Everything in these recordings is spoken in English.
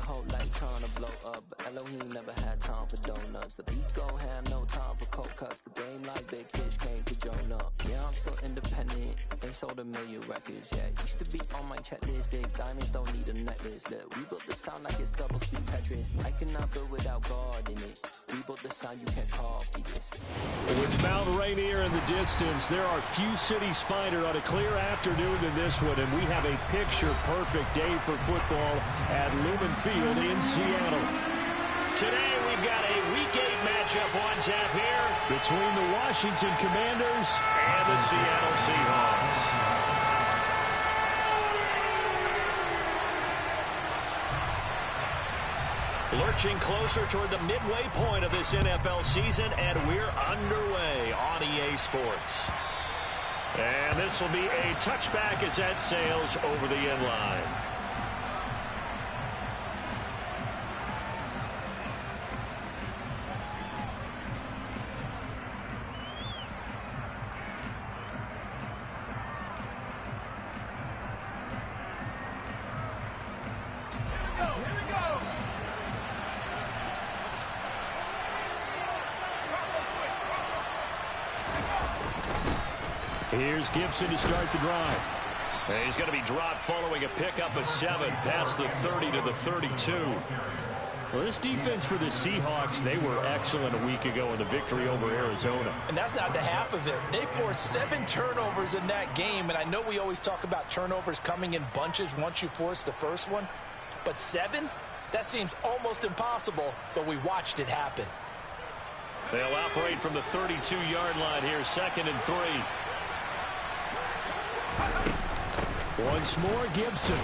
whole life trying to blow up, but Elohim never had time for donuts. The beat go ham, no time for cold cuts. The game like Big Fish came to Jonah. Yeah, I'm still independent, ain't sold a million records yet. Used to be on my checklist, big diamonds don't need a necklace. Look, we built the sound like it's double speed Tetris. I cannot build without God in it. We built the sound, you can't copy this. With Mount Rainier in the distance, there are few cities finer on a clear afternoon than this one, and we have a picture-perfect day for football at Lumen Field in Seattle. Today, we've got a Week 8 matchup on tap here between the Washington Commanders and the Seattle Seahawks. Lurching closer toward the midway point of this NFL season, and we're underway on EA Sports. And this will be a touchback as that sails over the end line. Here's Gibson to start the drive. And he's going to be dropped following a pickup of 7 past the 30 to the 32. Well, this defense for the Seahawks, they were excellent a week ago in the victory over Arizona. And that's not the half of it. They forced 7 turnovers in that game, and I know we always talk about turnovers coming in bunches once you force the first one, but 7? That seems almost impossible, but we watched it happen. They'll operate from the 32-yard line here, 2nd and 3. Once more, Gibson.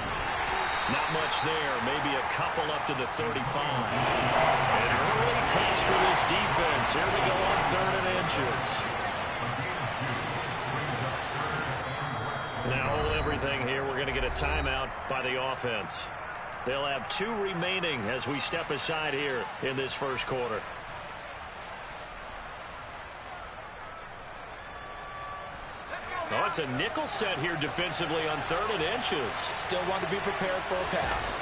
Not much there. Maybe a couple up to the 35. An early test for this defense. Here we go on 3rd and inches. Now hold everything here. We're going to get a timeout by the offense. They'll have 2 remaining as we step aside here in this first quarter. Oh, it's a nickel set here defensively on 3rd and inches. Still want to be prepared for a pass.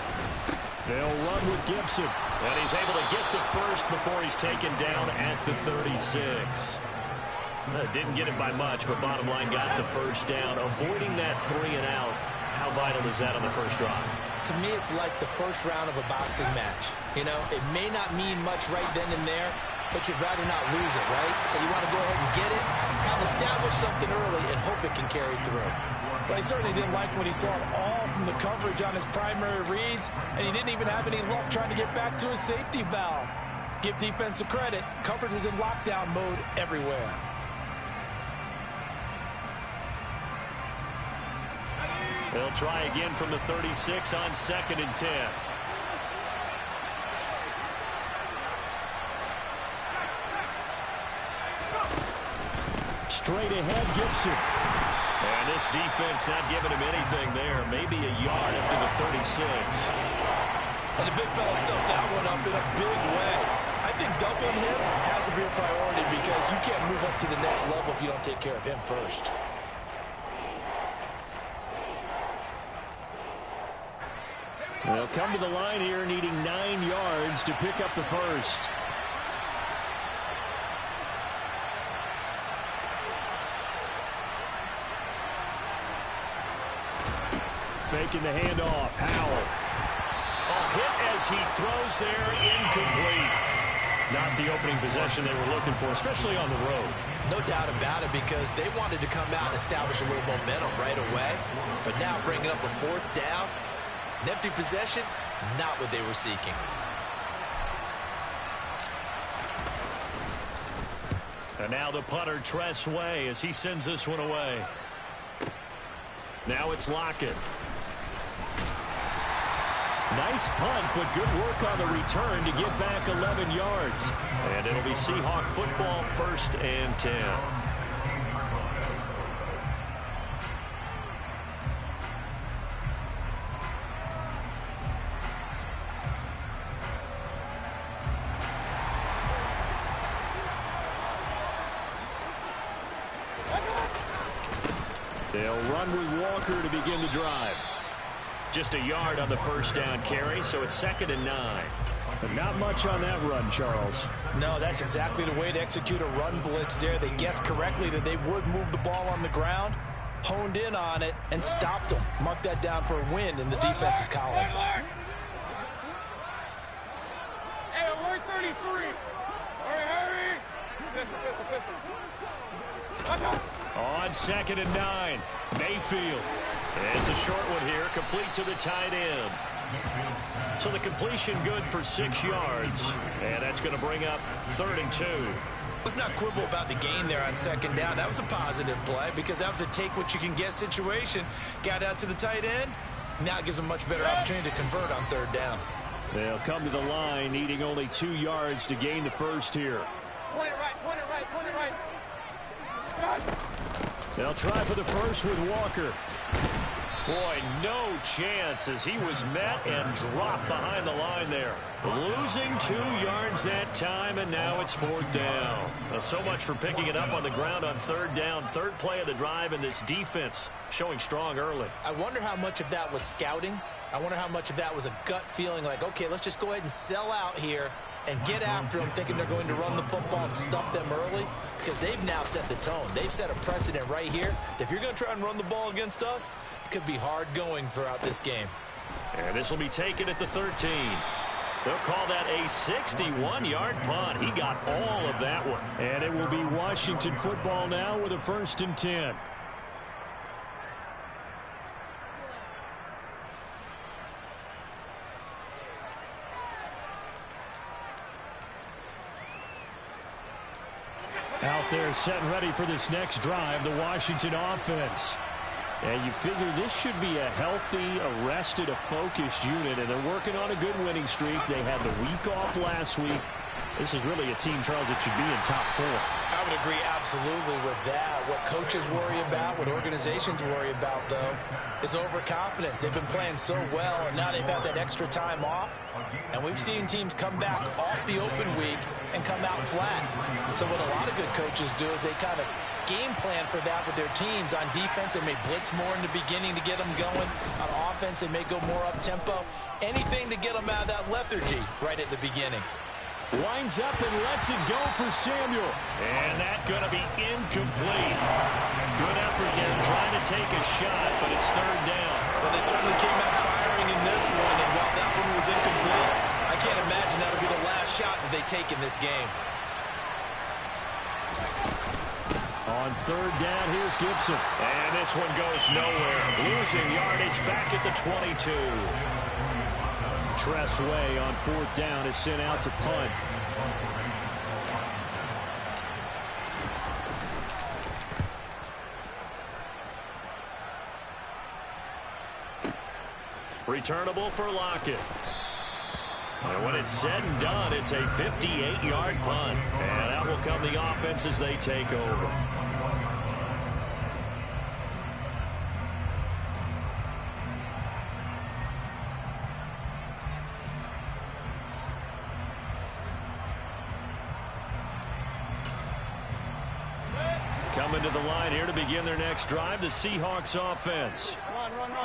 They'll run with Gibson. And he's able to get the first before he's taken down at the 36. Didn't get it by much, but bottom line got the first down. Avoiding that 3 and out. How vital is that on the first drive? To me, it's like the first round of a boxing match. You know, it may not mean much right then and there, but you'd rather not lose it, right? So you want to go ahead and get it, kind of establish something early, and hope it can carry through. But he certainly didn't like when he saw it all from the coverage on his primary reads, and he didn't even have any luck trying to get back to his safety valve. Give defensive credit. Coverage was in lockdown mode everywhere. They'll try again from the 36 on 2nd and 10. Straight ahead, Gibson. And this defense not giving him anything there. Maybe a yard up to the 36. And the big fella stuffed that one up in a big way. I think doubling him has to be a priority because you can't move up to the next level if you don't take care of him first. They'll come to the line here needing 9 yards to pick up the first. Faking the handoff. Howell. A hit as he throws there, incomplete. Not the opening possession they were looking for, especially on the road. No doubt about it, because they wanted to come out and establish a little momentum right away. But now bringing up a 4th down, an empty possession, not what they were seeking. And now the punter, Tress Way, as he sends this one away. Now it's Lockett. Nice punt, but good work on the return to get back 11 yards. And it'll be Seahawk football, 1st and 10. They'll run with Walker to begin the drive. Just a yard on the first down carry, so it's 2nd and 9. But not much on that run, Charles. No, that's exactly the way to execute a run blitz there. They guessed correctly that they would move the ball on the ground, honed in on it, and stopped them. Mark that down for a win in the defense's column. Hey, alert 33. Hurry. On 2nd and 9, Mayfield. It's a short one here, complete to the tight end. So the completion good for 6 yards, and that's going to bring up 3rd and 2. Let's not quibble about the gain there on 2nd down. That was a positive play because that was a take-what-you-can-get situation. Got out to the tight end. Now it gives them much better opportunity to convert on 3rd down. They'll come to the line, needing only 2 yards to gain the first here. Point it right. They'll try for the first with Walker. Boy, no chance as he was met and dropped behind the line there. Losing 2 yards that time, and now it's 4th down. So much for picking it up on the ground on 3rd down. 3rd play of the drive, and this defense showing strong early. I wonder how much of that was scouting. I wonder how much of that was a gut feeling like, okay, let's just go ahead and sell out here and get after them, thinking they're going to run the football and stuff them early, because they've now set the tone. They've set a precedent right here. If you're going to try and run the ball against us, it could be hard going throughout this game. And this will be taken at the 13. They'll call that a 61-yard punt. He got all of that one. And it will be Washington football now with a 1st and 10. Out there set and ready for this next drive, the Washington offense. And you figure this should be a healthy, arrested, a focused unit, and they're working on a good winning streak. They had the week off last week. This is really a team, Charles, that should be in top 4. I would agree absolutely with that. What coaches worry about, what organizations worry about, though, is overconfidence. They've been playing so well, and now they've had that extra time off. And we've seen teams come back off the open week and come out flat. So what a lot of good coaches do is they kind of game plan for that with their teams. On defense, they may blitz more in the beginning to get them going. On offense, they may go more up-tempo. Anything to get them out of that lethargy right at the beginning. Winds up and lets it go for Samuel. And that's going to be incomplete. Good effort there trying to take a shot, but it's 3rd down. Well, they certainly came out firing in this one, and while that one was incomplete, I can't imagine that'll be the last shot that they take in this game. On 3rd down, here's Gibson. And this one goes nowhere. Losing yardage back at the 22. Tress Way on 4th down is sent out to punt. Returnable for Lockett. And when it's said and done, it's a 58-yard punt. And that will come the offense as they take over. Coming to the line here to begin their next drive, the Seahawks offense.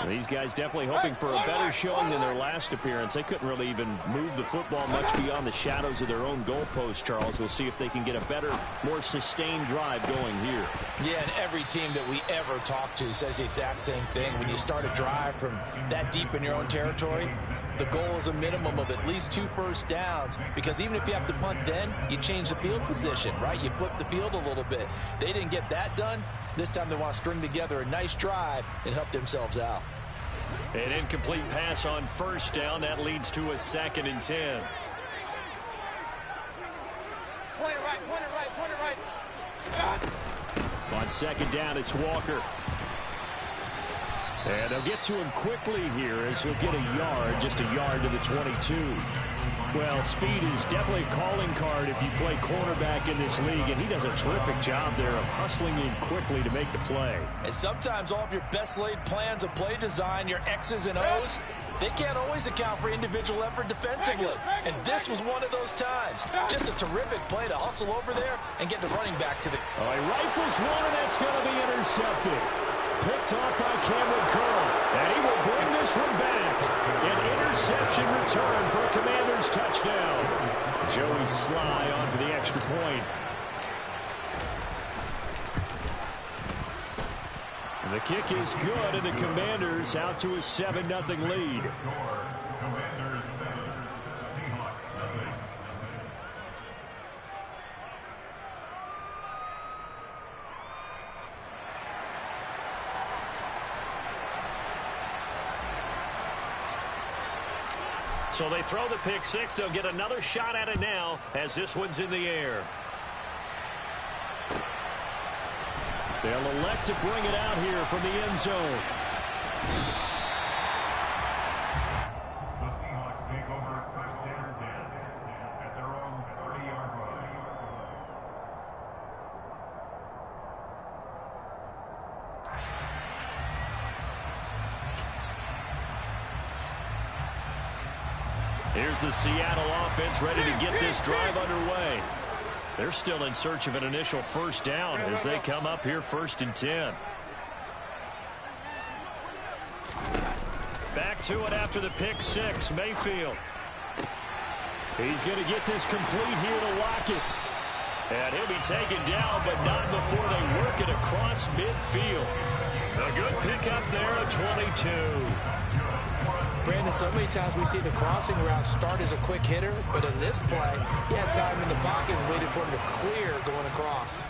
These guys definitely hoping for a better showing than their last appearance. They couldn't really even move the football much beyond the shadows of their own goalpost, Charles. We'll see if they can get a better, more sustained drive going here. Yeah, and every team that we ever talk to says the exact same thing. When you start a drive from that deep in your own territory, the goal is a minimum of at least 2 first downs, because even if you have to punt then, you change the field position, right? You flip the field a little bit. They didn't get that done. This time they want to string together a nice drive and help themselves out. An incomplete pass on 1st down. That leads to a 2nd and 10. Point it right. On 2nd down, it's Walker. And they'll get to him quickly here as he'll get a yard, just a yard to the 22. Well, speed is definitely a calling card if you play cornerback in this league, and he does a terrific job there of hustling in quickly to make the play. And sometimes all of your best laid plans of play design, your X's and O's, they can't always account for individual effort defensively. And this was one of those times. Just a terrific play to hustle over there and get the running back to the... Oh, he rifles one, and that's going to be intercepted. picked off by Cameron Curl. And he will bring this one back. An interception return for a Commanders touchdown. Joey Sly on for the extra point. And the kick is good, and the Commanders out to a 7-0 lead. So they throw the pick six. They'll get another shot at it now as this one's in the air. They'll elect to bring it out here from the end zone. The Seahawks take over first down and 10 at their own 30-yard line. Here's the Seattle offense ready to get this drive underway. They're still in search of an initial first down as they come up here 1st and 10. Back to it after the pick six. Mayfield. He's going to get this complete here to Lockett. And he'll be taken down, but not before they work it across midfield. A good pickup there at 22. Brandon, so many times we see the crossing route start as a quick hitter, but in this play, he had time in the pocket and waited for him to clear going across.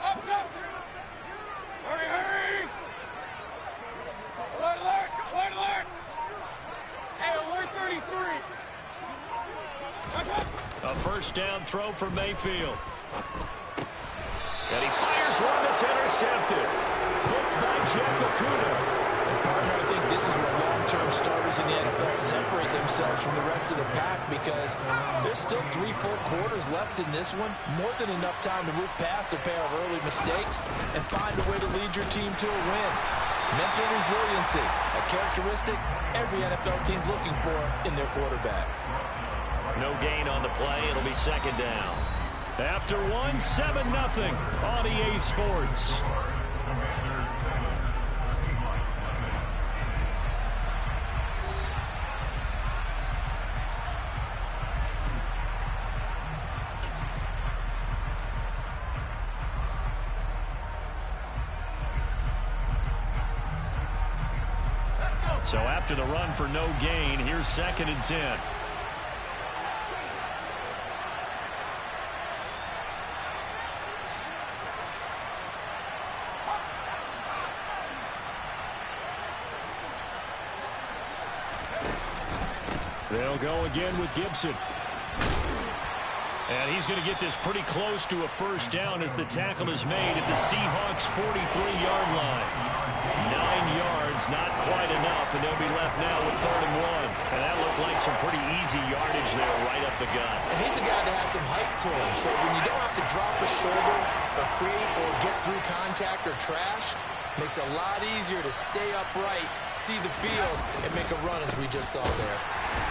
Up, up. Hurry, hurry. Alert, alert, alert, alert. Hey, alert 33. Up, up. A first down throw for Mayfield. And he fires one that's intercepted. Picked by Jeff Okudah. Partner, I think this is where long-term starters in the NFL separate themselves from the rest of the pack because there's still 3 full quarters left in this one. More than enough time to move past a pair of early mistakes and find a way to lead your team to a win. Mental resiliency, a characteristic every NFL team's looking for in their quarterback. No gain on the play. It'll be 2nd down. After 7-0 on EA Sports. So after the run for no gain, here's 2nd and 10. They'll go again with Gibson. And he's going to get this pretty close to a first down as the tackle is made at the Seahawks' 43-yard line. 9 yards, not quite enough, and they'll be left now with 3rd and 1. And that looked like some pretty easy yardage there right up the gut. And he's a guy that has some height to him, so when you don't have to drop a shoulder or create or get through contact or trash, makes it a lot easier to stay upright, see the field, and make a run as we just saw there.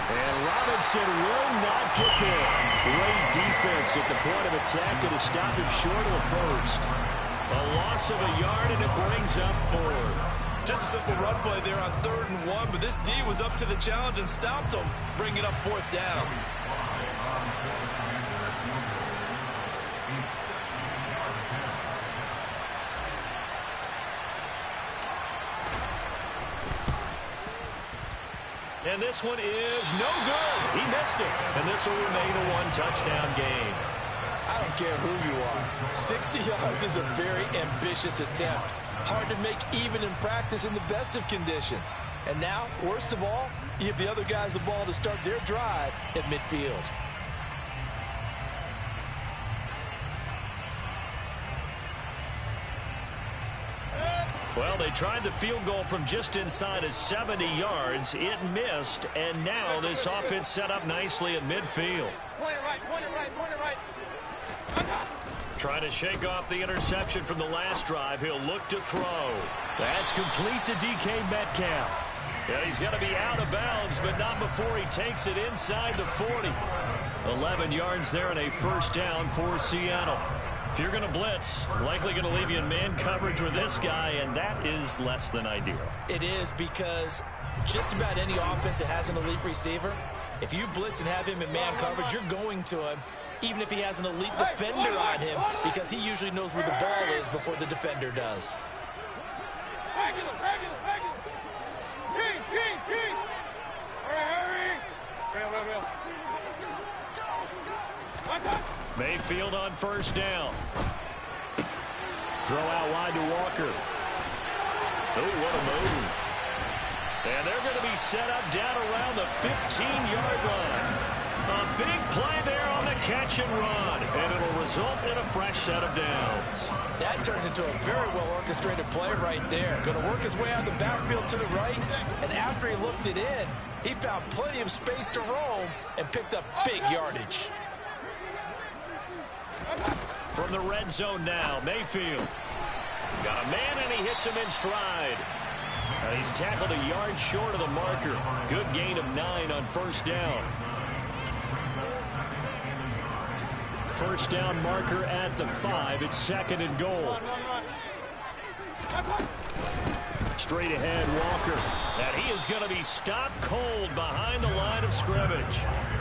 And Robinson will not get there. Great defense at the point of attack to stop him short of the first. A loss of a yard, and it brings up 4th. Just a simple run play there on 3rd and 1, but this D was up to the challenge and stopped him, bringing up 4th down. And this one is no good. He missed it. And this will remain a 1-touchdown game. I don't care who you are. 60 yards is a very ambitious attempt. Hard to make even in practice in the best of conditions. And now, worst of all, you give the other guys the ball to start their drive at midfield. Well, they tried the field goal from just inside of 70 yards. It missed, and now this offense set up nicely at midfield. Point it right, point it right, point it right. Trying to shake off the interception from the last drive. He'll look to throw. That's complete to DK Metcalf. Yeah, he's got to be out of bounds, but not before he takes it inside the 40. 11 yards there and a first down for Seattle. If you're going to blitz, likely going to leave you in man coverage with this guy, and that is less than ideal. It is, because just about any offense that has an elite receiver, if you blitz and have him in man coverage, you're going to him, even if he has an elite defender on him, because he usually knows where the ball is before the defender does. Mayfield on first down. Throw out wide to Walker. Oh, what a move. And they're going to be set up down around the 15-yard line. A big play there on the catch and run, and it'll result in a fresh set of downs. That turned into a very well-orchestrated play right there. Going to work his way out of the backfield to the right, and after he looked it in, he found plenty of space to roam and picked up big yardage. From the red zone now, Mayfield. Got a man, and he hits him in stride. And he's tackled a yard short of the marker. Good gain of 9 on first down. First down marker at the 5. It's 2nd and goal. Straight ahead, Walker. And he is going to be stopped cold behind the line of scrimmage.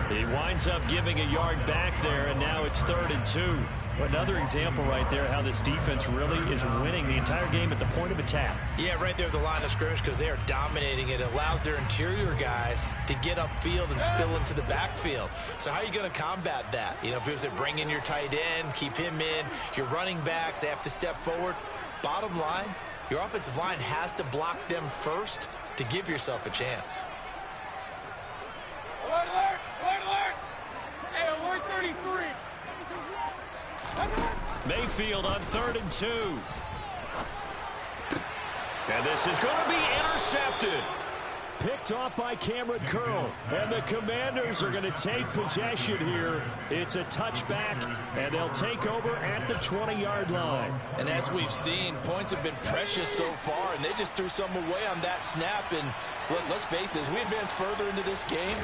He winds up giving a yard back there, and now it's 3rd and 2. Another example right there how this defense really is winning the entire game at the point of attack. Yeah, right there at the line of scrimmage, because they are dominating it. It allows their interior guys to get upfield and spill into the backfield. So how are you going to combat that? You know, because they bring in your tight end, keep him in. Your running backs, they have to step forward. Bottom line, your offensive line has to block them first to give yourself a chance. Alert, alert, alert, alert. Hey, alert 33. Mayfield on 3rd and 2. And this is going to be intercepted. Picked off by Cameron Curl. And the Commanders are going to take possession here. It's a touchback, and they'll take over at the 20-yard line. And as we've seen, points have been precious so far, and they just threw some away on that snap. And look, let's face it, as we advance further into this game,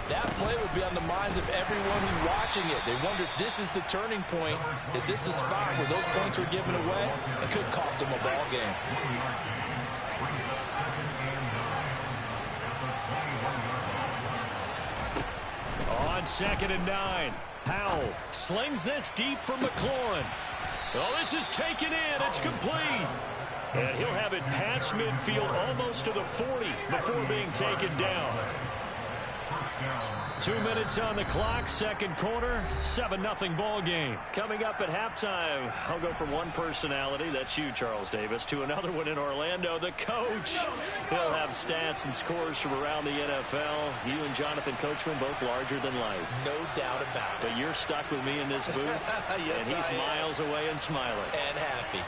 that play would be on the minds of everyone who's watching it. They wonder if this is the turning point. Is this the spot where those points were given away? It could cost them a ball game. On 2nd and 9, Powell slings this deep from McLaurin. Oh, this is taken in. It's complete. And he'll have it past midfield almost to the 40 before being taken down. 2 minutes on the clock, 2nd quarter, 7-0 ball game. Coming up at halftime, I'll go from one personality, that's you, Charles Davis, to another one in Orlando, the coach. He'll have stats and scores from around the NFL. You and Jonathan Coachman, both larger than life. No doubt about it. But you're stuck with me in this booth, yes, and he's miles away and smiling. And happy.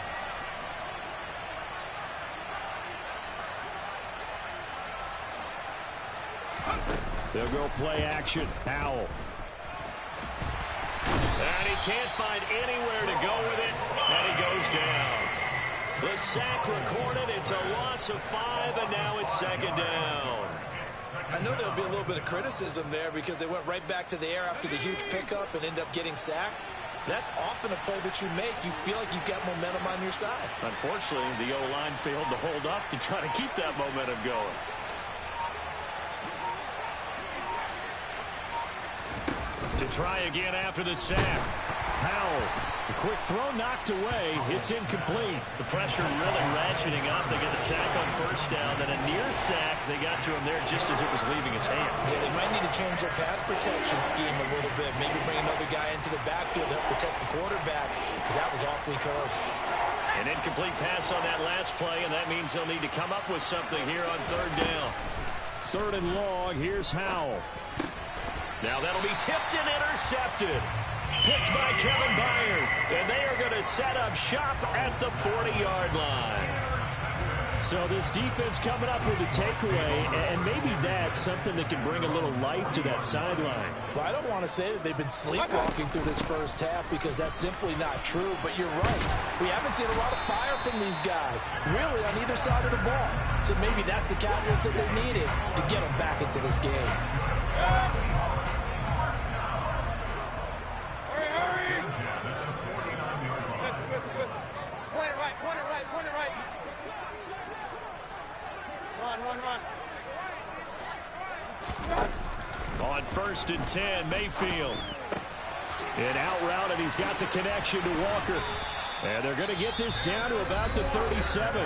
They'll go play action. Powell. And he can't find anywhere to go with it. And he goes down. The sack recorded. It's a loss of 5, and now it's 2nd down. I know there'll be a little bit of criticism there because they went right back to the air after the huge pickup and ended up getting sacked. That's often a play that you make. You feel like you've got momentum on your side. Unfortunately, the O-line failed to hold up to try to keep that momentum going. To try again after the sack. Powell. A quick throw knocked away. It's incomplete. The pressure really ratcheting up. They get the sack on first down. Then a near sack. They got to him there just as it was leaving his hand. Yeah, they might need to change their pass protection scheme a little bit. Maybe bring another guy into the backfield to help protect the quarterback because that was awfully close. An incomplete pass on that last play, and that means they'll need to come up with something here on 3rd down. 3rd and long. Here's Howell. Now that'll be tipped and intercepted. Picked by Kevin Byard. And they are going to set up shop at the 40-yard line. So this defense coming up with a takeaway, and maybe that's something that can bring a little life to that sideline. Well, I don't want to say that they've been sleepwalking through this first half because that's simply not true, but you're right. We haven't seen a lot of fire from these guys, really on either side of the ball. So maybe that's the catalyst that they needed to get them back into this game. 1st and 10, Mayfield. An out route, and he's got the connection to Walker. And they're going to get this down to about the 37.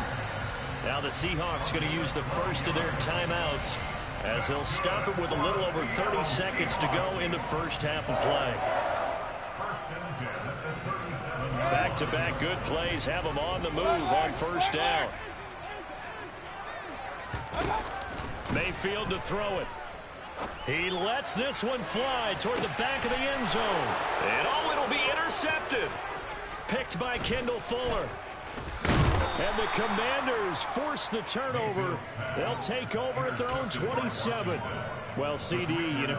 Now the Seahawks going to use the first of their timeouts as they'll stop it with a little over 30 seconds to go in the first half of play. Back-to-back good plays have them on the move on first down. Mayfield to throw it. He lets this one fly toward the back of the end zone. And it'll be intercepted. Picked by Kendall Fuller. And the Commanders force the turnover. They'll take over at their own 27. Well, CD,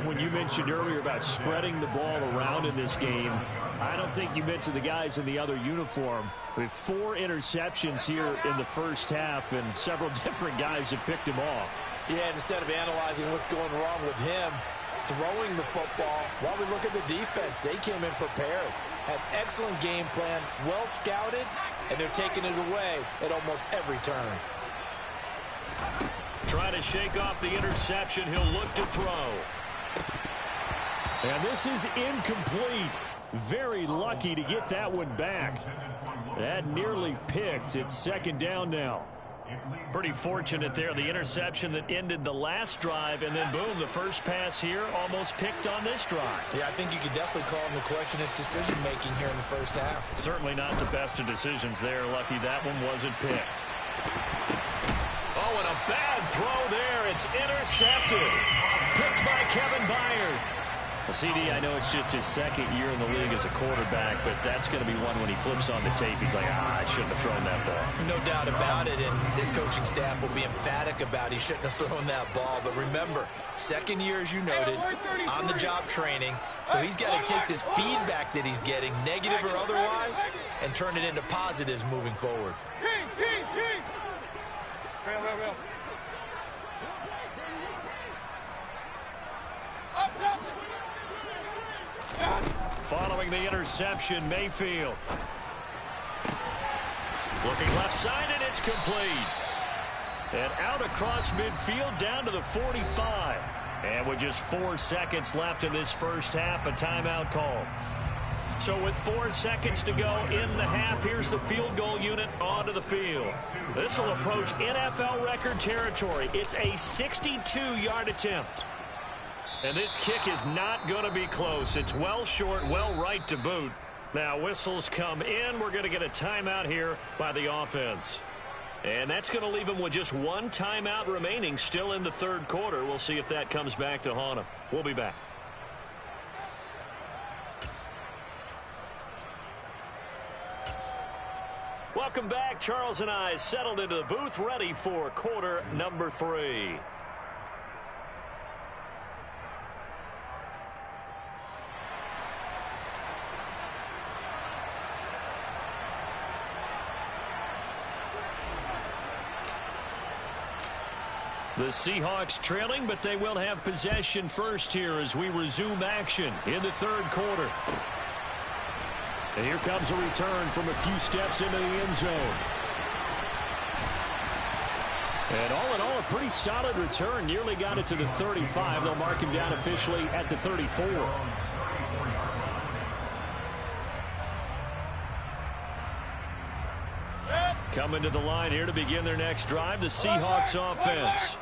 when you mentioned earlier about spreading the ball around in this game, I don't think you mentioned the guys in the other uniform. With 4 interceptions here in the first half, and several different guys have picked him off. Yeah, instead of analyzing what's going wrong with him throwing the football, while we look at the defense, they came in prepared. Had excellent game plan, well scouted, and they're taking it away at almost every turn. Trying to shake off the interception. He'll look to throw. And this is incomplete. Very lucky to get that one back. That nearly picked. It's 2nd down now. Pretty fortunate there. The interception that ended the last drive, and then boom, the first pass here almost picked on this drive. Yeah, I think you could definitely call him to question his decision-making here in the first half. Certainly not the best of decisions there. Lucky that one wasn't picked. Oh, and a bad throw there. It's intercepted. Picked by Kevin Byard. CD, I know it's just his 2nd year in the league as a quarterback, but that's going to be one when he flips on the tape. He's like, I shouldn't have thrown that ball. No doubt about it, and his coaching staff will be emphatic about he shouldn't have thrown that ball. But remember, 2nd year, as you noted, on-the-job training, so he's got to take this feedback that he's getting, negative or otherwise, and turn it into positives moving forward. Following the interception, Mayfield. Looking left side, and it's complete. And out across midfield down to the 45. And with just 4 seconds left in this first half, a timeout call. So with 4 seconds to go in the half, here's the field goal unit onto the field. This will approach NFL record territory. It's a 62-yard attempt. And this kick is not going to be close. It's well short, well right to boot. Now whistles come in. We're going to get a timeout here by the offense. And that's going to leave them with just 1 timeout remaining still in the 3rd quarter. We'll see if that comes back to haunt them. We'll be back. Welcome back. Charles and I settled into the booth, ready for quarter number 3. The Seahawks trailing, but they will have possession first here as we resume action in the 3rd quarter. And here comes a return from a few steps into the end zone. And all in all, a pretty solid return. Nearly got it to the 35. They'll mark him down officially at the 34. Coming to the line here to begin their next drive, the Seahawks offense.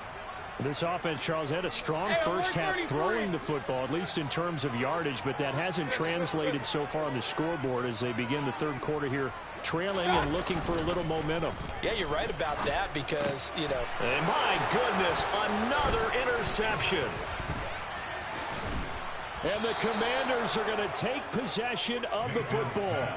This offense, Charles, had a strong first half throwing the football, at least in terms of yardage, but that hasn't translated so far on the scoreboard as they begin the 3rd quarter here, trailing and looking for a little momentum. Yeah, you're right about that because, And my goodness, another interception. And the Commanders are going to take possession of the football.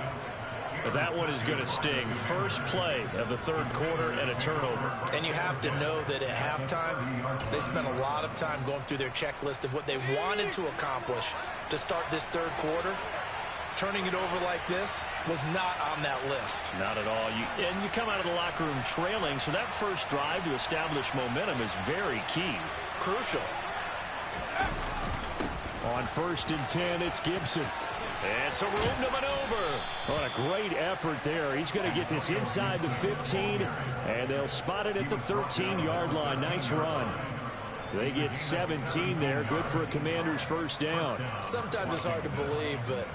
But that one is going to sting. First play of the 3rd quarter and a turnover. And you have to know that at halftime, they spent a lot of time going through their checklist of what they wanted to accomplish to start this 3rd quarter. Turning it over like this was not on that list. Not at all. And you come out of the locker room trailing, so that first drive to establish momentum is very key. Crucial. On 1st and 10, it's Gibson. And some room to maneuver. What a great effort there. He's going to get this inside the 15, and they'll spot it at the 13-yard line. Nice run. They get 17 there. Good for a Commanders first down. Sometimes it's hard to believe, but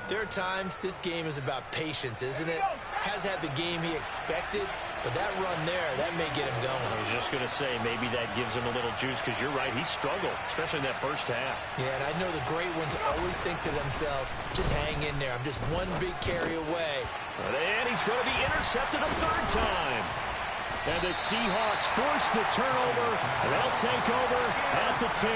there are times this game is about patience, isn't it? Has had the game he expected, but that run there, that may get him going. I was just going to say, maybe that gives him a little juice, because you're right, he struggled, especially in that first half. Yeah, and I know the great ones always think to themselves, just hang in there. I'm just one big carry away. And he's going to be intercepted a third time. And the Seahawks force the turnover. They'll take over at the 10.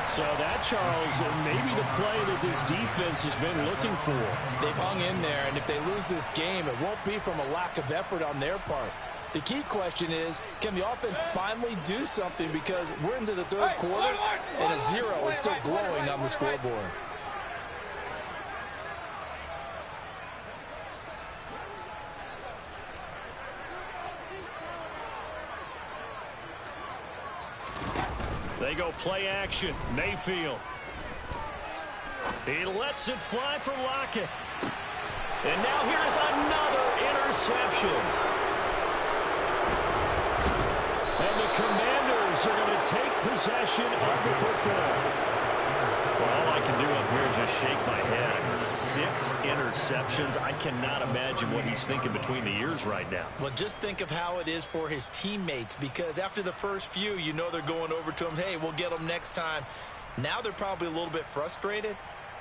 So that, Charles, may be the play that this defense has been looking for. They've hung in there, and if they lose this game, it won't be from a lack of effort on their part. The key question is, can the offense finally do something, because we're into the third quarter, and a 0 is still glowing on the scoreboard. They go play action. Mayfield. He lets it fly for Lockett. And now here's another interception. And the Commanders are going to take possession of the football. Well, all I can do up here is just shake my head. I mean, 6 interceptions. I cannot imagine what he's thinking between the ears right now. Well, just think of how it is for his teammates, because after the first few, you know they're going over to him, hey, we'll get them next time. Now they're probably a little bit frustrated.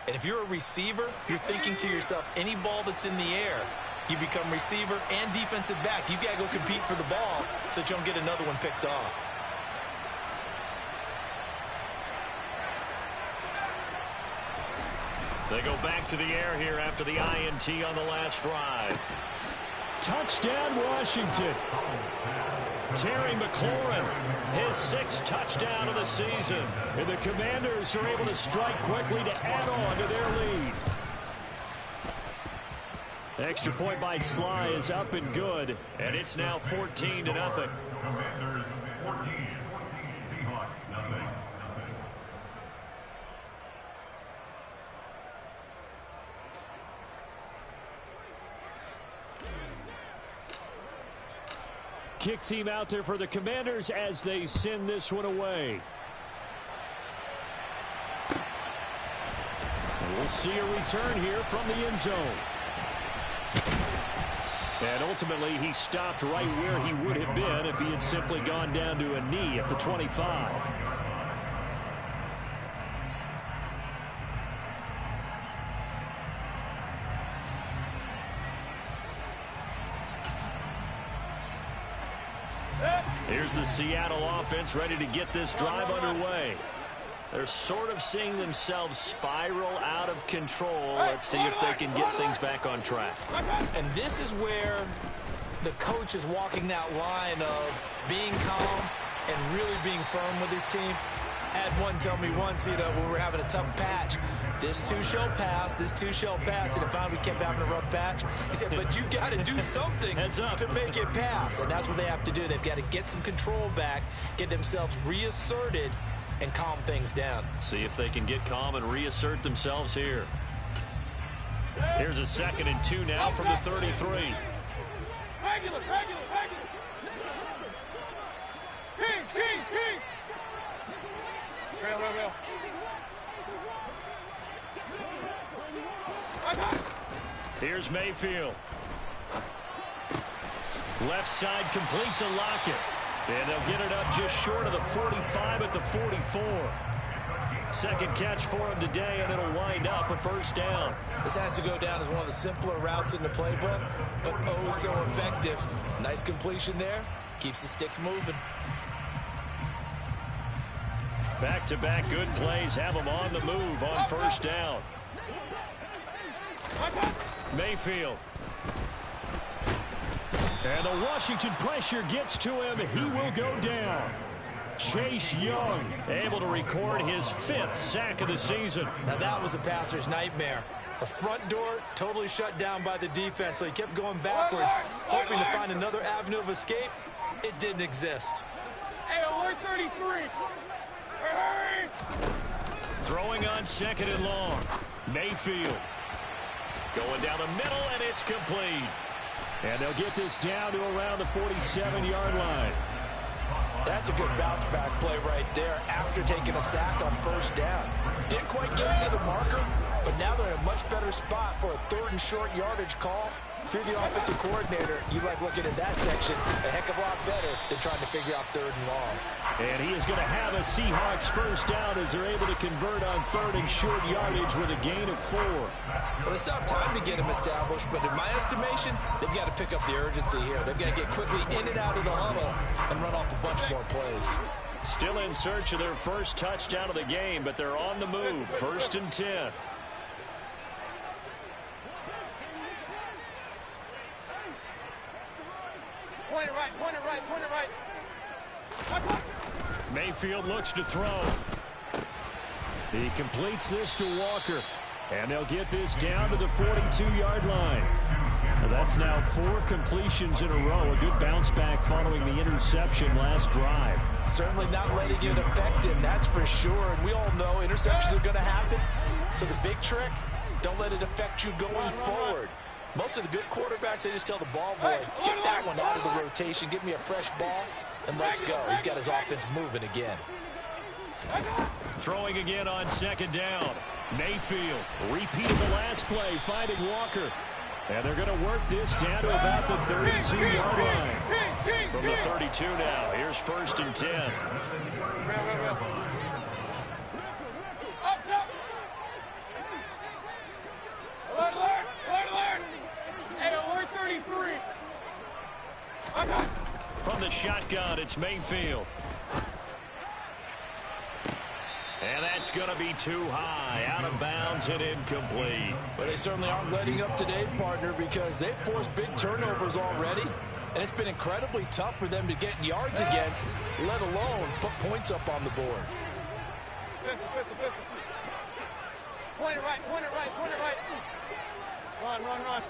And if you're a receiver, you're thinking to yourself, any ball that's in the air, you become receiver and defensive back. You got to go compete for the ball so that you don't get another one picked off. They go back to the air here after the INT on the last drive. Touchdown, Washington. Terry McLaurin, his 6th touchdown of the season. And the Commanders are able to strike quickly to add on to their lead. Extra point by Sly is up and good. And it's now 14-0. Commanders 14, Seahawks nothing. Kick team out there for the Commanders as they send this one away. And we'll see a return here from the end zone. And ultimately, he stopped right where he would have been if he had simply gone down to a knee at the 25. Here's the Seattle offense ready to get this drive underway. They're sort of seeing themselves spiral out of control. Let's see if they can get things back on track. And this is where the coach is walking that line of being calm and really being firm with his team. Had one tell me once, when we were having a tough patch, this too shall pass, this too shall pass, and finally we kept having a rough patch. He said, but you got to do something to make it pass, and that's what they have to do. They've got to get some control back, get themselves reasserted, and calm things down. See if they can get calm and reassert themselves here. Here's a 2nd and 2 now from the 33. Regular. Kings. Real. Here's Mayfield. Left side complete to Lockett. And they'll get it up just short of the 45 at the 44. 2nd catch for him today, and it'll wind up a first down. This has to go down as one of the simpler routes in the playbook, but oh so effective. Nice completion there. Keeps the sticks moving. Back-to-back good plays have them on the move on first down. Mayfield. And the Washington pressure gets to him. He will go down. Chase Young able to record his 5th sack of the season. Now that was a passer's nightmare. The front door totally shut down by the defense, so he kept going backwards, hoping to find another avenue of escape. It didn't exist. Hey, alert 33. Hey! Throwing on 2nd and long. Mayfield. Going down the middle, and it's complete. And they'll get this down to around the 47-yard line. That's a good bounce-back play right there after taking a sack on first down. Didn't quite get it to the marker, but now they're in a much better spot for a 3rd and short yardage call. If you're the offensive coordinator, you like looking at that section a heck of a lot better than trying to figure out 3rd and long. And he is going to have a Seahawks first down as they're able to convert on 3rd and short yardage with a gain of 4. Well, they still have time to get him established, but in my estimation, they've got to pick up the urgency here. They've got to get quickly in and out of the huddle and run off a bunch more plays. Still in search of their first touchdown of the game, but they're on the move. 1st and 10. Point it right, point it right, point it right. Mayfield looks to throw. He completes this to Walker. And they'll get this down to the 42-yard line. Now that's now 4 completions in a row. A good bounce back following the interception last drive. Certainly not letting it affect him, that's for sure. And we all know interceptions are going to happen. So the big trick, don't let it affect you going forward. Most of the good quarterbacks, they just tell the ball boy, get that one out of the rotation, give me a fresh ball, and let's go. He's got his offense moving again. Throwing again on 2nd down. Mayfield repeated the last play, finding Walker. And they're going to work this down to about the 32-yard line. From the 32 now, here's 1st and 10. From the shotgun, it's Mayfield. And that's going to be too high, out of bounds and incomplete. But they certainly aren't letting up today, partner, because they've forced big turnovers already. And it's been incredibly tough for them to get yards against, let alone put points up on the board. Point it right, point it right, point it right. Run, run, run.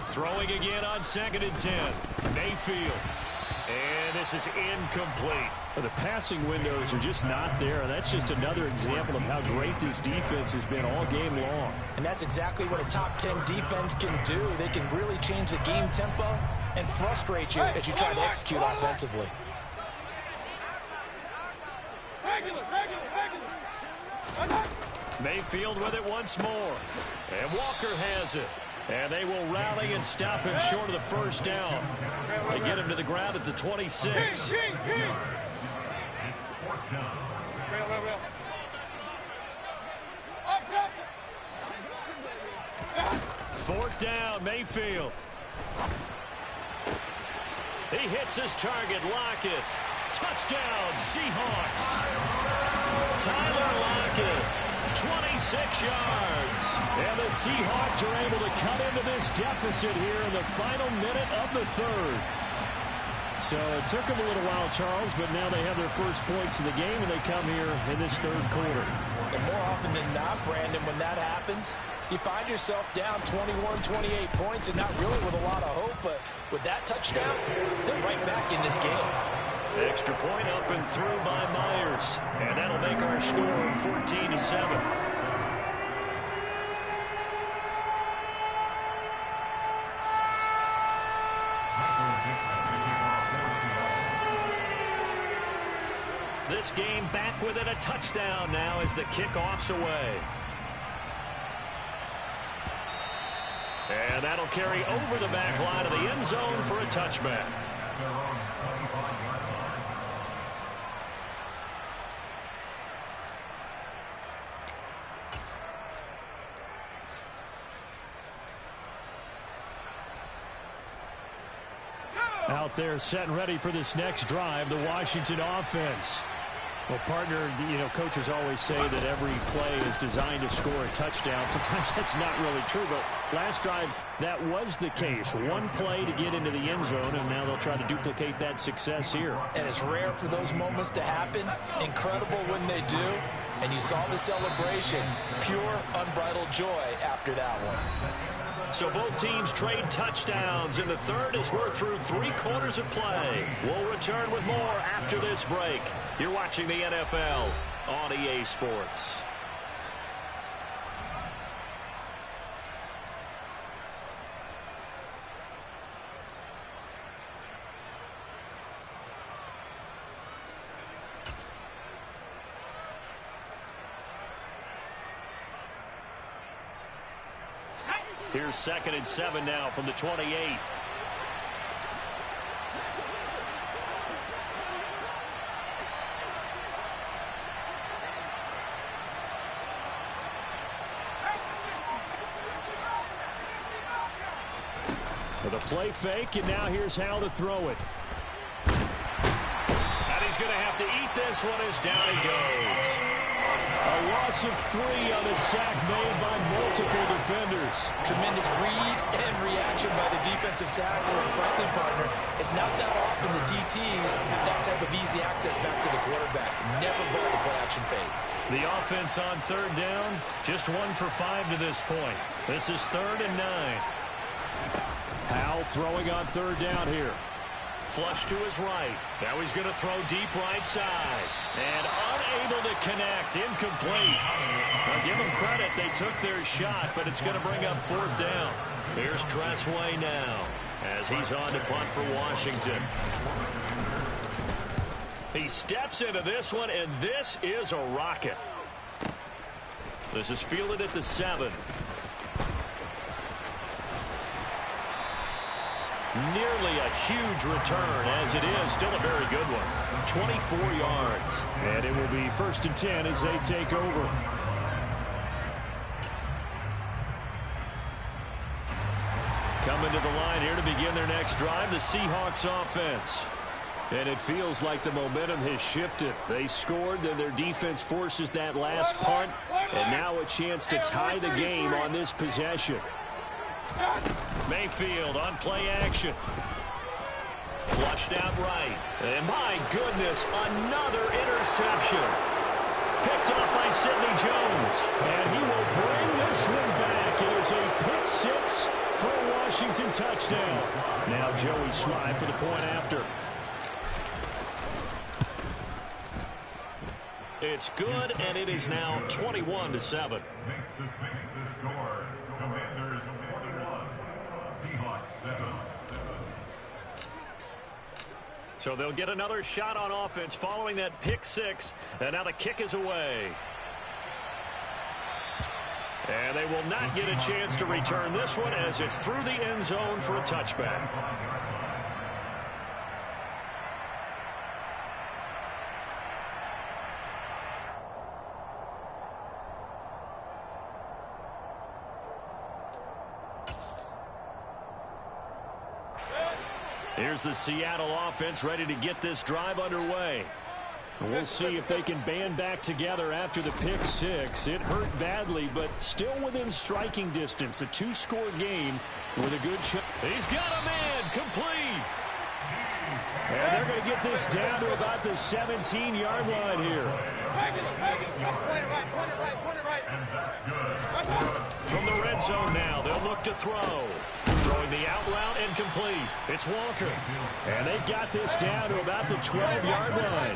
Throwing again on 2nd and 10. Mayfield. And this is incomplete. The passing windows are just not there. And that's just another example of how great this defense has been all game long. And that's exactly what a top 10 defense can do. They can really change the game tempo and frustrate you as you try to execute offensively. Mayfield with it once more. And Walker has it. And they will rally and stop him short of the first down. They get him to the ground at the 26. Fourth down, Mayfield. He hits his target, Lockett. Touchdown, Seahawks. Tyler Lockett. 26 yards. And the Seahawks are able to cut into this deficit here in the final minute of the 3rd. So it took them a little while, Charles, but now they have their first points of the game, and they come here in this 3rd quarter. And more often than not, Brandon, when that happens, you find yourself down 21, 28 points and not really with a lot of hope, but with that touchdown, they're right back in this game. Extra point up and through by Myers. And that'll make our score 14-7. This game back within a touchdown now as the kickoff's away. And that'll carry over the back line of the end zone for a touchback. Out there set and ready for this next drive, the Washington offense. Well, partner, coaches always say that every play is designed to score a touchdown. Sometimes that's not really true, but last drive, that was the case. One play to get into the end zone, and now they'll try to duplicate that success here. And it's rare for those moments to happen. Incredible when they do. And you saw the celebration. Pure, unbridled joy after that one. So both teams trade touchdowns in the 3rd as we're through 3 quarters of play. We'll return with more after this break. You're watching the NFL on EA Sports. Here's 2nd and 7 now from the 28. With a play fake, and now here's how to throw it. And he's going to have to eat this one as down he goes. A loss of 3 on a sack made by multiple defenders. Tremendous read and reaction by the defensive tackle. And frankly, partner, it's not that often the DTs have that type of easy access back to the quarterback. Never brought the play-action fade. The offense on 3rd down, just 1 for 5 to this point. This is 3rd and 9. Howell throwing on 3rd down here. Flush to his right. Now he's going to throw deep right side. And unable to connect. Incomplete. Now give them credit. They took their shot, but it's going to bring up 4th down. Here's Tressway now as he's on to punt for Washington. He steps into this one, and this is a rocket. This is fielded at the 7. Nearly a huge return, as it is still a very good one. 24 yards. And it will be 1st and 10 as they take over. Coming to the line here to begin their next drive, the Seahawks offense. And it feels like the momentum has shifted. They scored, then their defense forces that last punt. And now a chance to tie the game on this possession. Mayfield on play action. Flushed out right. And my goodness, another interception. Picked off by Sidney Jones. And he will bring this one back. It is a pick 6 for a Washington touchdown. Now Joey Slye for the point after. It's good, and it is now 21-7. Makes the score. Commanders 21. Seahawks 7. So they'll get another shot on offense following that pick 6. And now the kick is away. And they will not get a chance to return this one as it's through the end zone for a touchback. Here's the Seattle offense ready to get this drive underway. We'll see if they can band back together after the pick 6. It hurt badly, but still within striking distance. A 2-score game with a good shot. He's got a man complete. And they're going to get this down to about the 17-yard line here. From the red zone now, they'll look to throw. Throwing the out route and complete. It's Walker. And they've got this down to about the 12-yard line.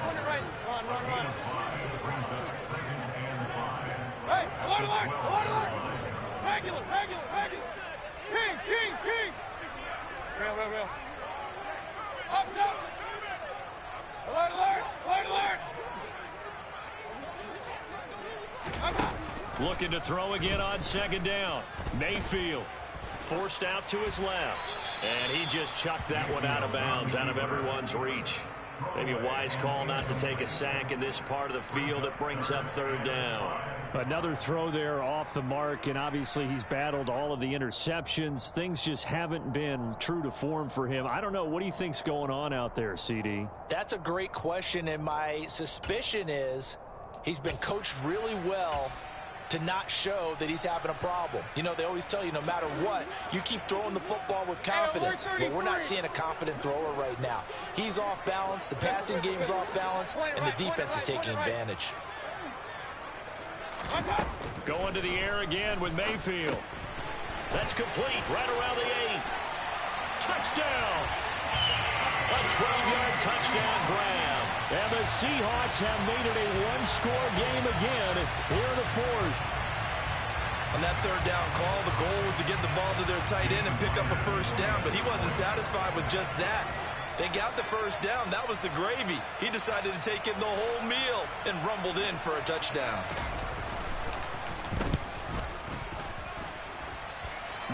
Hey, alert! Regular! King! Real. Up! Alert! Looking to throw again on 2nd down. Mayfield forced out to his left. And he just chucked that one out of bounds, out of everyone's reach. Maybe a wise call not to take a sack in this part of the field. It brings up 3rd down. Another throw there off the mark, and obviously he's battled all of the interceptions. Things just haven't been true to form for him. I don't know. What do you think's going on out there, CD? That's a great question, and my suspicion is he's been coached really well to not show that he's having a problem. You know, they always tell you no matter what, you keep throwing the football with confidence. But we're not seeing a confident thrower right now. He's off balance, the passing game's off balance, and the defense is taking advantage. Going to the air again with Mayfield. That's complete right around the 8. Touchdown! A 12-yard touchdown grab. And the Seahawks have made it a 1-score game again here in the 4th. On that 3rd down call, the goal was to get the ball to their tight end and pick up a 1st down, but he wasn't satisfied with just that. They got the 1st down. That was the gravy. He decided to take in the whole meal and rumbled in for a touchdown.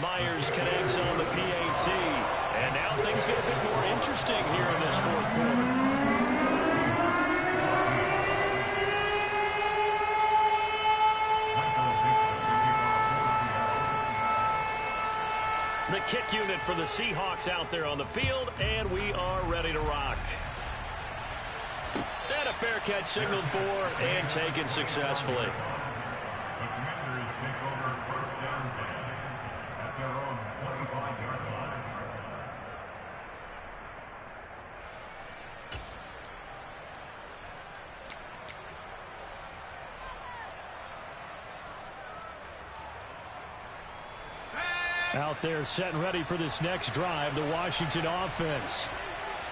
Myers connects on the PAT. And now things get a bit more interesting here in this fourth quarter. The kick unit for the Seahawks out there on the field, and we are ready to rock. And a fair catch signaled for and taken successfully. The Commanders take over first down at their own 25-yard line. Out there set and ready for this next drive, the Washington offense.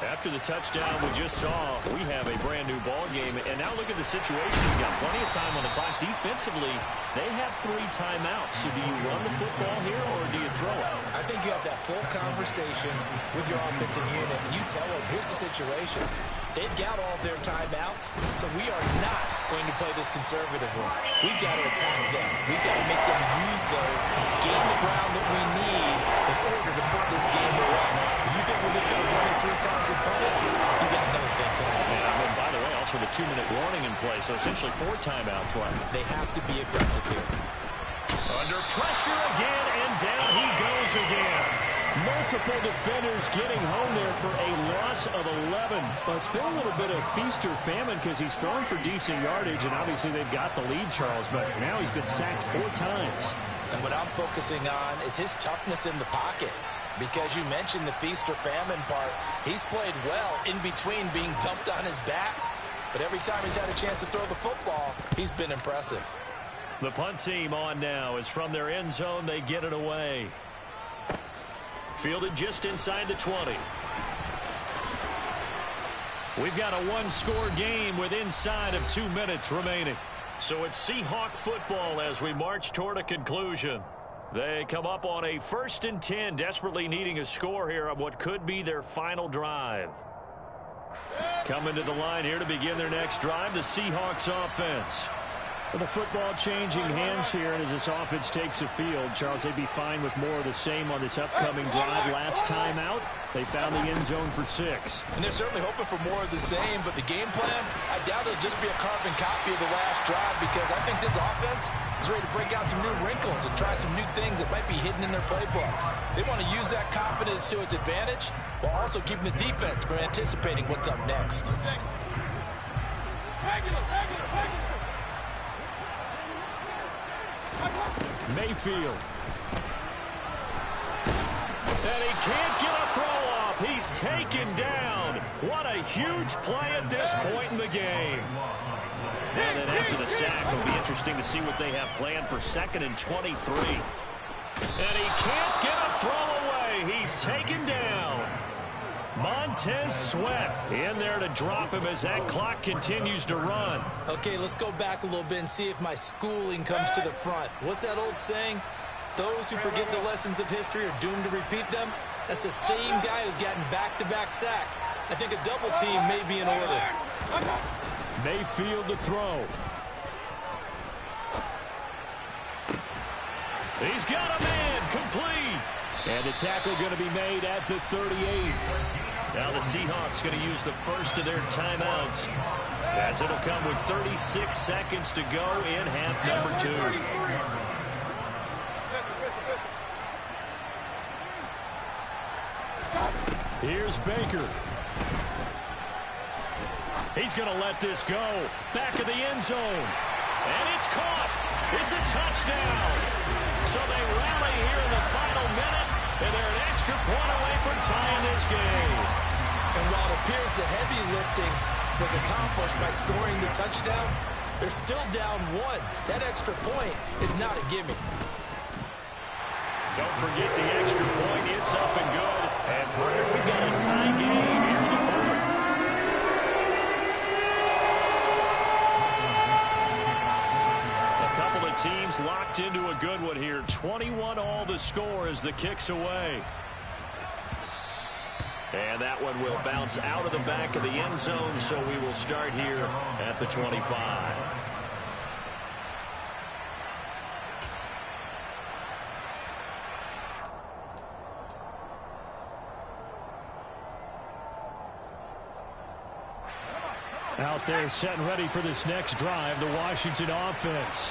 After the touchdown we just saw, we have a brand new ball game. And now look at the situation. You got plenty of time on the clock. Defensively, they have 3 timeouts. So do you run the football here or do you throw it? I think you have that full conversation with your offensive unit. And you tell them, here's the situation. They've got all their timeouts, so we are not going to play this conservatively. We've got to attack them. We've got to make them use those, gain the ground that we need in order to put this game away. If you think we're just going to run it 3 times and punt it, you've got another thing coming. And then, by the way, also the 2-minute warning in play, so essentially 4 timeouts left. They have to be aggressive here. Under pressure again, and down he goes again. Multiple defenders getting home there for a loss of 11. But it's been a little bit of feast or famine because he's thrown for decent yardage, and obviously they've got the lead, Charles, but now he's been sacked 4 times. And what I'm focusing on is his toughness in the pocket. Because you mentioned the feast or famine part. He's played well in between being dumped on his back. But every time he's had a chance to throw the football, he's been impressive. The punt team on now is from their end zone. They get it away. Fielded just inside the 20. We've got a 1-score game with inside of 2 minutes remaining. So it's Seahawk football as we march toward a conclusion. They come up on a 1st and 10, desperately needing a score here on what could be their final drive. Coming to the line here to begin their next drive, the Seahawks offense. With the football changing hands here, and as this offense takes the field, Charles, they'd be fine with more of the same on this upcoming drive. Last time out, they found the end zone for 6. And they're certainly hoping for more of the same, but the game plan, I doubt it'll just be a carbon copy of the last drive because I think this offense is ready to break out some new wrinkles and try some new things that might be hidden in their playbook. They want to use that confidence to its advantage while also keeping the defense from anticipating what's up next. Mayfield. And he can't get a throw off. He's taken down. What a huge play at this point in the game. And then after the sack, it'll be interesting to see what they have planned for 2nd and 23. And he can't get a throw away. He's taken down. Montez Sweat in there to drop him as that clock continues to run. Okay, let's go back a little bit and see if my schooling comes to the front. What's that old saying? Those who forget the lessons of history are doomed to repeat them. That's the same guy who's gotten back-to-back sacks. I think a double team may be in order. Mayfield to throw. He's got a man complete. And the tackle going to be made at the 38. Now the Seahawks going to use the first of their timeouts as it'll come with 36 seconds to go in half number 2. Here's Baker. He's going to let this go. Back of the end zone. And it's caught. It's a touchdown. So they rally here in the final minute, and they're an extra point away from tying this game. And while it appears the heavy lifting was accomplished by scoring the touchdown, they're still down 1. That extra point is not a gimme. Don't forget the extra point. It's up and good. And partner, we've got a tie game here in the 4th. A couple of teams locked into a good one here. 21 all the score as the kick's away. And that one will bounce out of the back of the end zone, so we will start here at the 25. Out there set and ready for this next drive, the Washington offense.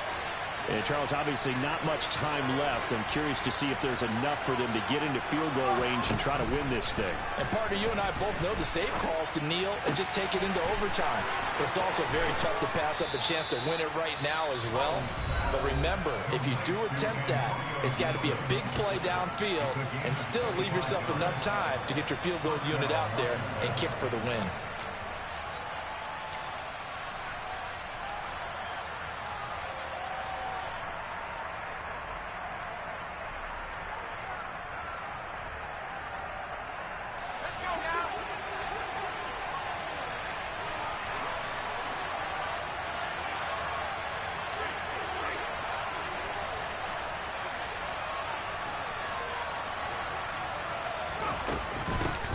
And Charles, obviously not much time left. I'm curious to see if there's enough for them to get into field goal range and try to win this thing. And partner, you and I both know the safe calls to kneel and just take it into overtime. But it's also very tough to pass up a chance to win it right now as well. But remember, if you do attempt that, it's got to be a big play downfield and still leave yourself enough time to get your field goal unit out there and kick for the win.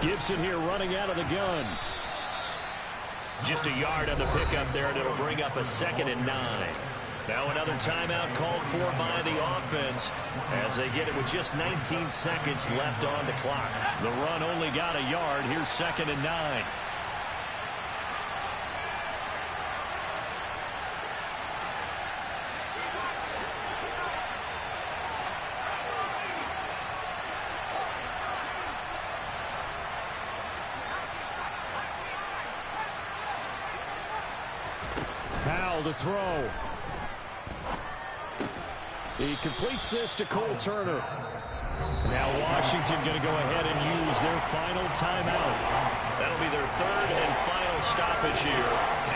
Gibson here running out of the gun. Just a yard on the pickup there, and it'll bring up a 2nd and 9. Now another timeout called for by the offense as they get it with just 19 seconds left on the clock. The run only got a yard. Here's 2nd and 9. To throw. He completes this to Cole Turner. Now Washington going to go ahead and use their final timeout. That'll be their 3rd and final stoppage here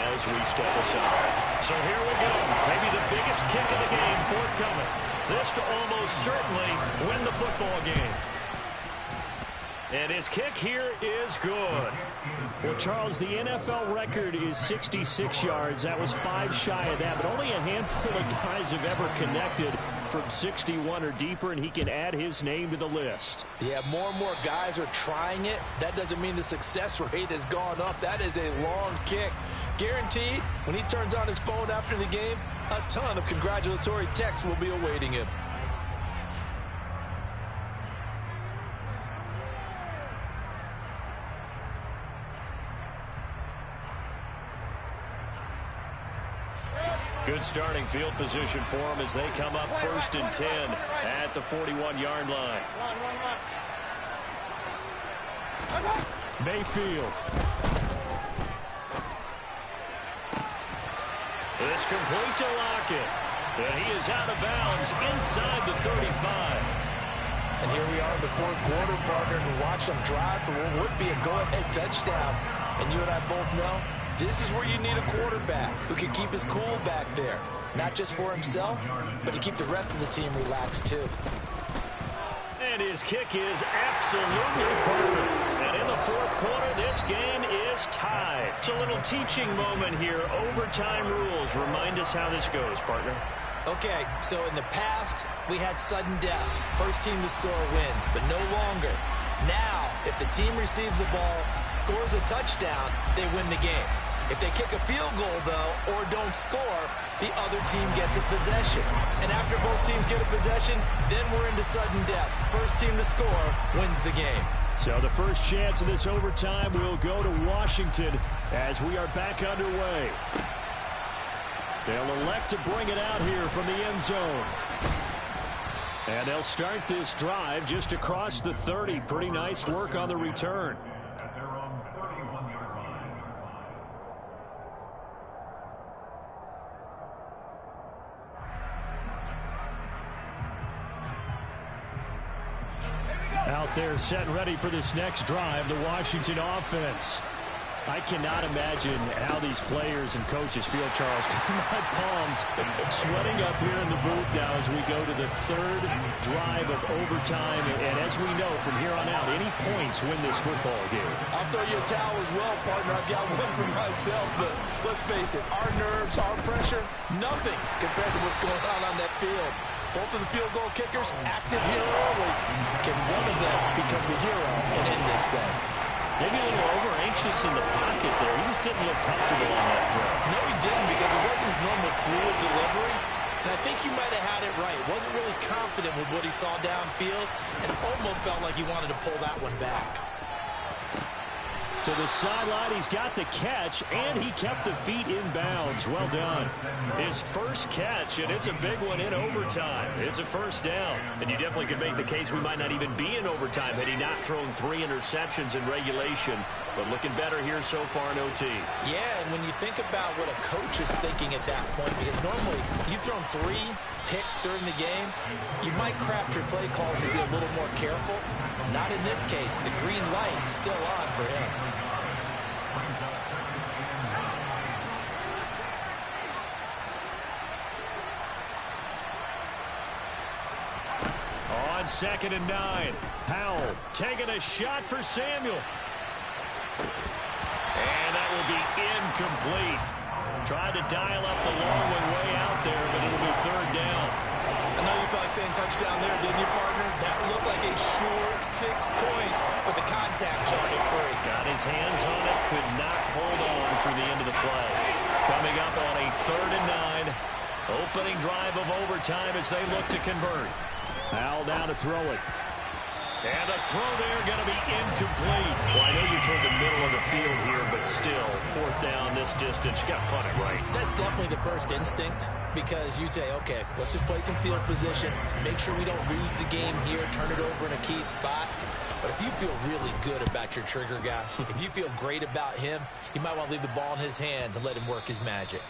as we step aside. So here we go. Maybe the biggest kick of the game forthcoming. This to almost certainly win the football game. And his kick here is good. Well, Charles, the NFL record is 66 yards. That was 5 shy of that, but only a handful of guys have ever connected from 61 or deeper, and he can add his name to the list. Yeah, more and more guys are trying it. That doesn't mean the success rate has gone up. That is a long kick. Guaranteed, when he turns on his phone after the game, a ton of congratulatory texts will be awaiting him. Good starting field position for them as they come up 1st and 10 at the 41-yard line. Mayfield. It's complete to Lockett. And he is out of bounds inside the 35. And here we are in the 4th quarter, partner, and watch them drive for what would be a go-ahead touchdown. And you and I both know this is where you need a quarterback who can keep his cool back there. Not just for himself, but to keep the rest of the team relaxed too. And his kick is absolutely perfect. And in the 4th quarter, this game is tied. It's a little teaching moment here. Overtime rules. Remind us how this goes, partner. Okay, so in the past, we had sudden death. First team to score wins, but no longer. Now, if the team receives the ball, scores a touchdown, they win the game. If they kick a field goal, though, or don't score, the other team gets a possession. And after both teams get a possession, then we're into sudden death. First team to score wins the game. So the first chance of this overtime will go to Washington as we are back underway. They'll elect to bring it out here from the end zone. And they'll start this drive just across the 30. Pretty nice work on the return. At their own 31-yard line. Out there set and ready for this next drive, the Washington offense. I cannot imagine how these players and coaches feel, Charles. My palms sweating up here in the booth now as we go to the 3rd drive of overtime. And as we know from here on out, any points win this football game. I'll throw you a towel as well, partner. I've got one for myself, but let's face it, our nerves, our pressure, nothing compared to what's going on that field. Both of the field goal kickers active here early. Can one of them become the hero and end this thing? Maybe a little over-anxious in the pocket there. He just didn't look comfortable on that throw. No, he didn't, because it wasn't his normal fluid delivery. And I think you might have had it right. Wasn't really confident with what he saw downfield and almost felt like he wanted to pull that one back. To the sideline, he's got the catch, and he kept the feet in bounds. Well done. His first catch, and it's a big one in overtime. It's a first down. And you definitely could make the case we might not even be in overtime had he not thrown 3 interceptions in regulation. But looking better here so far in OT. Yeah, and when you think about what a coach is thinking at that point, because normally you've thrown 3 picks during the game, you might craft your play call to be a little more careful. Not in this case. The green light still on for him. On 2nd and 9, Powell taking a shot for Samuel. And that will be incomplete. Tried to dial up the long one way out there, but it'll be 3rd down. I know you felt like saying touchdown there, didn't you, partner? That looked like a sure 6 points, but the contact jarred it free. Got his hands on it, could not hold on through the end of the play. Coming up on a 3rd and 9. Opening drive of overtime as they look to convert. Powell down to throw it. And the throw there going to be incomplete. Well, I know you're toward the middle of the field here, but still, 4th down this distance. You got to punt it right. That's definitely the first instinct, because you say, okay, let's just play some field position, make sure we don't lose the game here, turn it over in a key spot. But if you feel really good about your trigger guy, if you feel great about him, you might want to leave the ball in his hands and let him work his magic.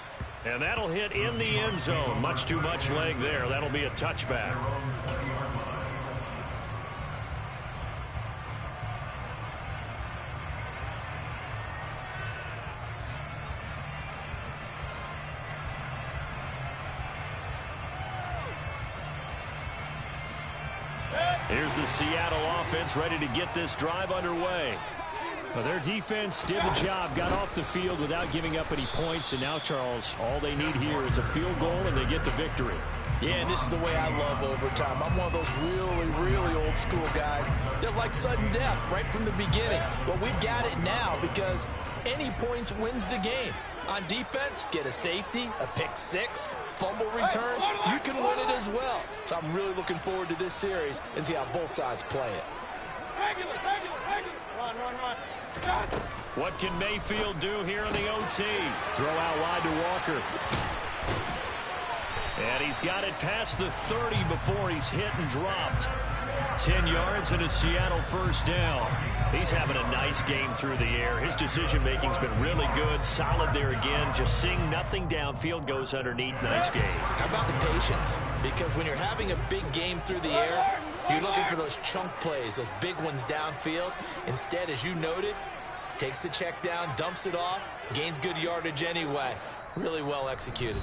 And that'll hit in the end zone. Much too much leg there. That'll be a touchback. Here's the Seattle offense ready to get this drive underway. Well, their defense did the job, got off the field without giving up any points, and now, Charles, all they need here is a field goal, and they get the victory. Yeah, and this is the way I love overtime. I'm one of those really, really old school guys that like sudden death right from the beginning. Well, we've got it now because any points wins the game. On defense, get a safety, a pick 6, fumble return, you can win it as well. So I'm really looking forward to this series and see how both sides play it. Run. What can Mayfield do here in the OT? Throw out wide to Walker. And he's got it past the 30 before he's hit and dropped. 10 yards and a Seattle first down. He's having a nice game through the air. His decision-making's been really good. Solid there again. Just seeing nothing downfield, goes underneath. Nice game. How about the patience? Because when you're having a big game through the air, you're looking for those chunk plays, those big ones downfield. Instead, as you noted, takes the check down, dumps it off, gains good yardage anyway. Really well executed.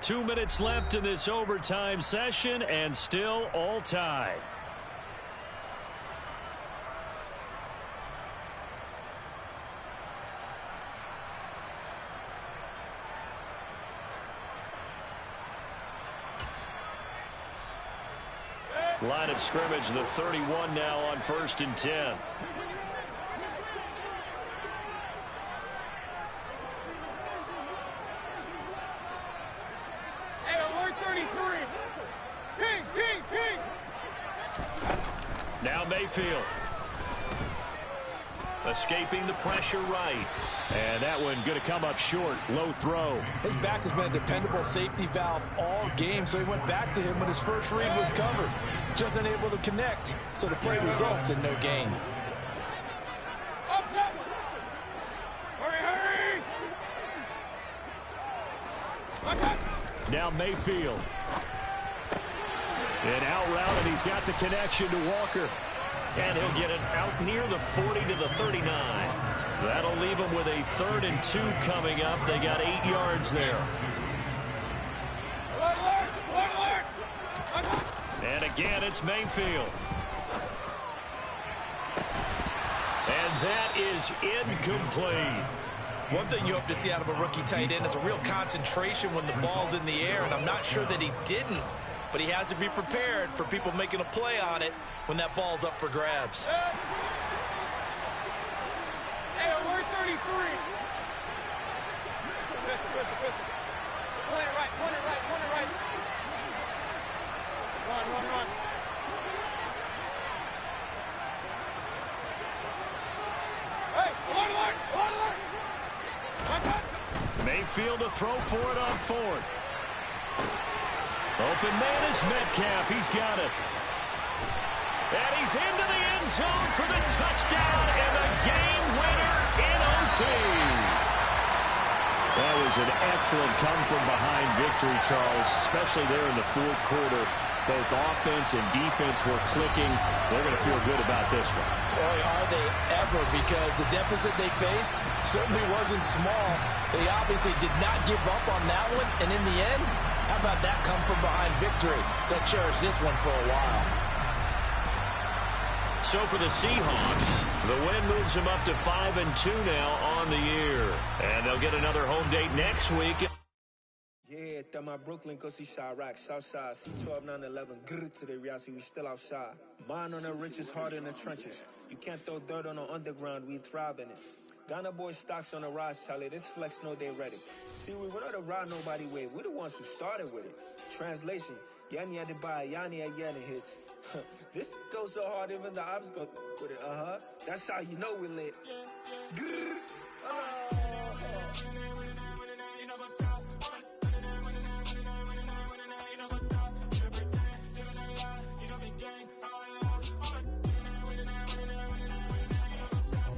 2 minutes left in this overtime session, and still all tied. Line of scrimmage, the 31 now on 1st and 10. Hey, alert 33. King. Now Mayfield. Escaping the pressure right. And that one going to come up short. Low throw. His back has been a dependable safety valve all game, so he went back to him when his first read was covered. Just unable to connect, so the play results in no gain. Up. Hurry. Now Mayfield. And out route, and he's got the connection to Walker. And he'll get it out near the 40 to the 39. That'll leave him with a 3rd and 2 coming up. They got 8 yards there. Alert. And again, it's Mayfield. And that is incomplete. One thing you hope to see out of a rookie tight end is a real concentration when the ball's in the air, and I'm not sure that he didn't, but he has to be prepared for people making a play on it when that ball's up for grabs. Hey, alert 33. Point it right. Run. Hey, alert. midfield to throw for it on fourth. Open man is Metcalf. He's got it. And he's into the end zone for the touchdown and the game winner in OT. That was an excellent come-from-behind victory, Charles, especially there in the fourth quarter. Both offense and defense were clicking. They're going to feel good about this one. Boy, are they ever, because the deficit they faced certainly wasn't small. They obviously did not give up on that one, and in the end, how about that come-from-behind victory? They'll cherish this one for a while. So for the Seahawks, the win moves them up to 5-2 now on the year. And they'll get another home date next week. Yeah, that my Brooklyn, go see Chirac, Southside, C12, 911, grrr to the reality, we still outside. Mine on the richest, heart in the trenches. You can't throw dirt on the underground, we thrive in it. Ghana boys stocks on the rise, Charlie, this flex know they ready. See, we went on the ride nobody wave, we the ones who started with it. Translation, Yanni had to buy, Yanni had Yanni hits. This goes so hard, even the ops go with it, That's how you know we lit.